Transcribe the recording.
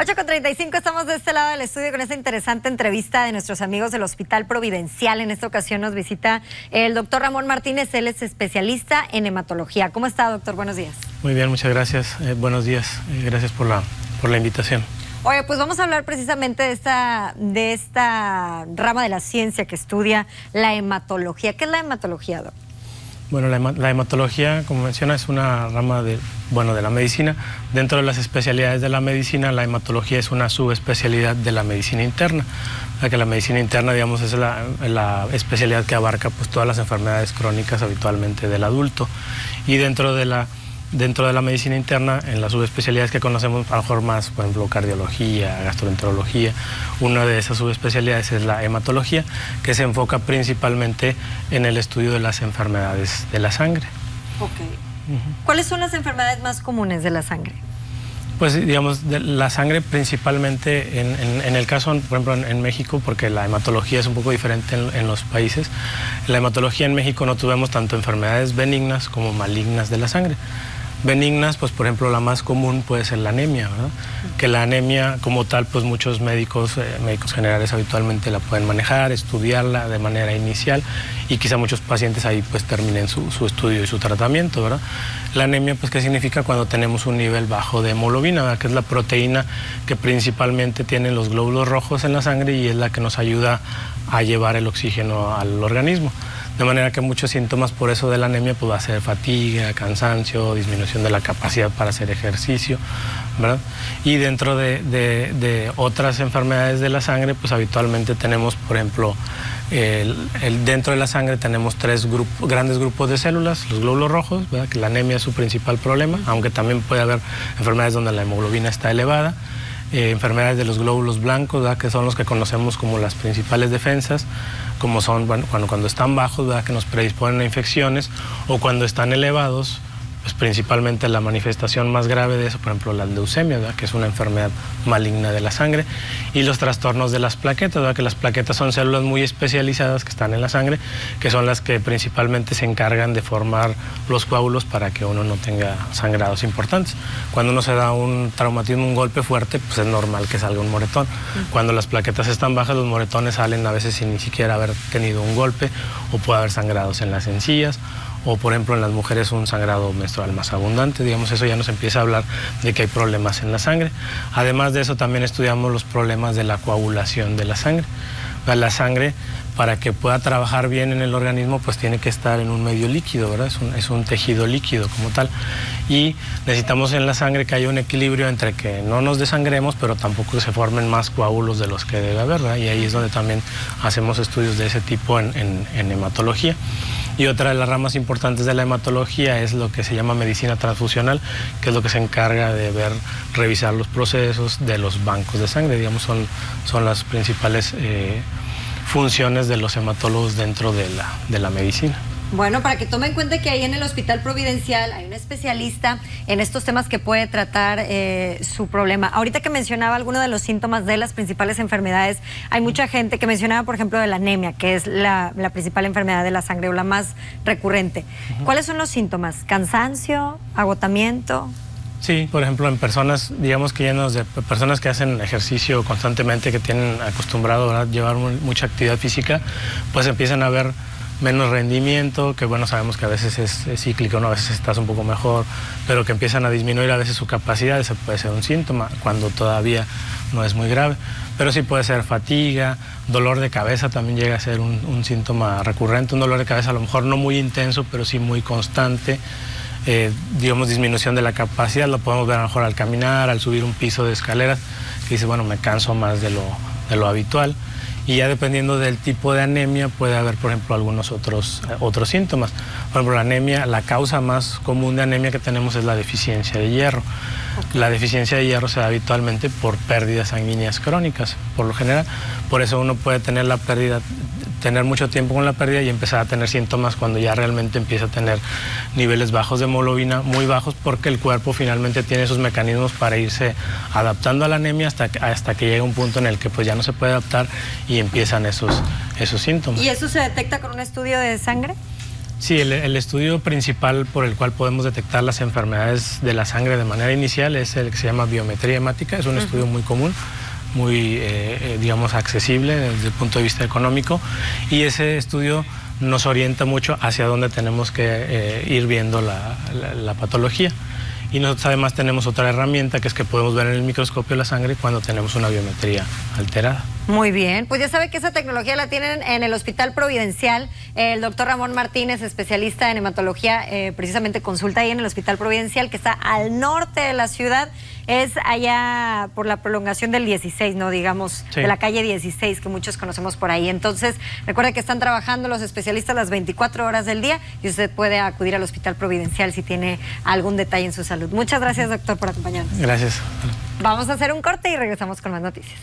8:35, estamos de este lado del estudio con esta interesante entrevista de nuestros amigos del Hospital Providencial. En esta ocasión nos visita el doctor Ramón Martínez, él es especialista en hematología. ¿Cómo está, doctor? Buenos días. Muy bien, muchas gracias. Buenos días, gracias por la invitación. Oye, pues vamos a hablar precisamente de esta rama de la ciencia que estudia la hematología. ¿Qué es la hematología, doctor? Bueno, la hematología, como menciona, es una rama de la medicina. Dentro de las especialidades de la medicina, la hematología es una subespecialidad de la medicina interna. O sea que la medicina interna, digamos, es la especialidad que abarca pues, todas las enfermedades crónicas habitualmente del adulto. Y dentro de la medicina interna, en las subespecialidades que conocemos, a lo mejor más, por ejemplo, cardiología, gastroenterología, una de esas subespecialidades es la hematología, que se enfoca principalmente en el estudio de las enfermedades de la sangre. Ok. ¿Cuáles son las enfermedades más comunes de la sangre? Pues digamos, de la sangre principalmente, en el caso, por ejemplo, en México, porque la hematología es un poco diferente en los países, en la hematología en México no tuvimos tanto enfermedades benignas como malignas de la sangre. Benignas, pues por ejemplo, la más común puede ser la anemia, ¿verdad? Que la anemia como tal, pues muchos médicos generales habitualmente la pueden manejar, estudiarla de manera inicial y quizá muchos pacientes ahí pues terminen su estudio y su tratamiento, ¿verdad? La anemia, pues ¿qué significa? Cuando tenemos un nivel bajo de hemoglobina, ¿verdad? Que es la proteína que principalmente tienen los glóbulos rojos en la sangre y es la que nos ayuda a llevar el oxígeno al organismo. De manera que muchos síntomas por eso de la anemia pues va a ser fatiga, cansancio, disminución de la capacidad para hacer ejercicio, ¿verdad? Y dentro de otras enfermedades de la sangre, pues habitualmente tenemos, por ejemplo, dentro de la sangre tenemos tres grandes grupos de células, los glóbulos rojos, ¿verdad? Que la anemia es su principal problema, aunque también puede haber enfermedades donde la hemoglobina está elevada. Enfermedades de los glóbulos blancos, ¿verdad? Que son los que conocemos como las principales defensas, como son cuando están bajos, ¿verdad? Que nos predisponen a infecciones, o cuando están elevados, pues principalmente la manifestación más grave de eso, por ejemplo, la leucemia, ¿verdad? Que es una enfermedad maligna de la sangre, y los trastornos de las plaquetas, ¿verdad? Que las plaquetas son células muy especializadas que están en la sangre, que son las que principalmente se encargan de formar los coágulos para que uno no tenga sangrados importantes. Cuando uno se da un traumatismo, un golpe fuerte, pues es normal que salga un moretón. Cuando las plaquetas están bajas, los moretones salen a veces sin ni siquiera haber tenido un golpe, o puede haber sangrados en las encías, o por ejemplo en las mujeres un sangrado menstrual más abundante, digamos, eso ya nos empieza a hablar de que hay problemas en la sangre. Además de eso también estudiamos los problemas de la coagulación de la sangre. La sangre, para que pueda trabajar bien en el organismo, pues tiene que estar en un medio líquido, ¿verdad? Es un tejido líquido como tal. Y necesitamos en la sangre que haya un equilibrio entre que no nos desangremos, pero tampoco que se formen más coágulos de los que debe haber, ¿verdad? Y ahí es donde también hacemos estudios de ese tipo en hematología. Y otra de las ramas importantes de la hematología es lo que se llama medicina transfusional, que es lo que se encarga de revisar los procesos de los bancos de sangre, digamos, son las principales funciones de los hematólogos dentro de la medicina. Bueno, para que tomen en cuenta que ahí en el Hospital Providencial hay un especialista en estos temas que puede tratar su problema. Ahorita que mencionaba algunos de los síntomas de las principales enfermedades, hay mucha gente que mencionaba, por ejemplo, de la anemia, que es la principal enfermedad de la sangre o la más recurrente. ¿Cuáles son los síntomas? ¿Cansancio? ¿Agotamiento? Sí, por ejemplo, en personas, digamos que llenos de personas que hacen ejercicio constantemente, que tienen acostumbrado a llevar mucha actividad física, pues empiezan a ver menos rendimiento, que bueno, sabemos que a veces es cíclico, ¿no? A veces estás un poco mejor, pero que empiezan a disminuir a veces su capacidad, ese puede ser un síntoma, cuando todavía no es muy grave. Pero sí puede ser fatiga, dolor de cabeza también llega a ser un síntoma recurrente, un dolor de cabeza a lo mejor no muy intenso, pero sí muy constante. Digamos, disminución de la capacidad, lo podemos ver a lo mejor al caminar, al subir un piso de escaleras, que dice, bueno, me canso más de lo habitual. Y ya dependiendo del tipo de anemia puede haber, por ejemplo, algunos otros síntomas. Por ejemplo, la anemia, la causa más común de anemia que tenemos es la deficiencia de hierro. Okay. La deficiencia de hierro se da habitualmente por pérdidas sanguíneas crónicas, por lo general. Por eso uno puede tener la pérdida, tener mucho tiempo con la pérdida y empezar a tener síntomas cuando ya realmente empieza a tener niveles bajos de hemoglobina, muy bajos, porque el cuerpo finalmente tiene esos mecanismos para irse adaptando a la anemia hasta que llega un punto en el que pues ya no se puede adaptar y empiezan esos síntomas. ¿Y eso se detecta con un estudio de sangre? Sí, el estudio principal por el cual podemos detectar las enfermedades de la sangre de manera inicial es el que se llama biometría hemática. Es un estudio muy común, muy, digamos, accesible desde el punto de vista económico, y ese estudio nos orienta mucho hacia dónde tenemos que ir viendo la patología. Y nosotros además tenemos otra herramienta, que es que podemos ver en el microscopio la sangre cuando tenemos una biometría alterada. Muy bien, pues ya sabe que esa tecnología la tienen en el Hospital Providencial. El doctor Ramón Martínez, especialista en hematología, precisamente consulta ahí en el Hospital Providencial, que está al norte de la ciudad. Es allá por la prolongación del 16, ¿no? Digamos, sí, de la calle 16, que muchos conocemos por ahí. Entonces, recuerde que están trabajando los especialistas las 24 horas del día y usted puede acudir al Hospital Providencial si tiene algún detalle en su salud. Muchas gracias, doctor, por acompañarnos. Gracias. Vamos a hacer un corte y regresamos con más noticias.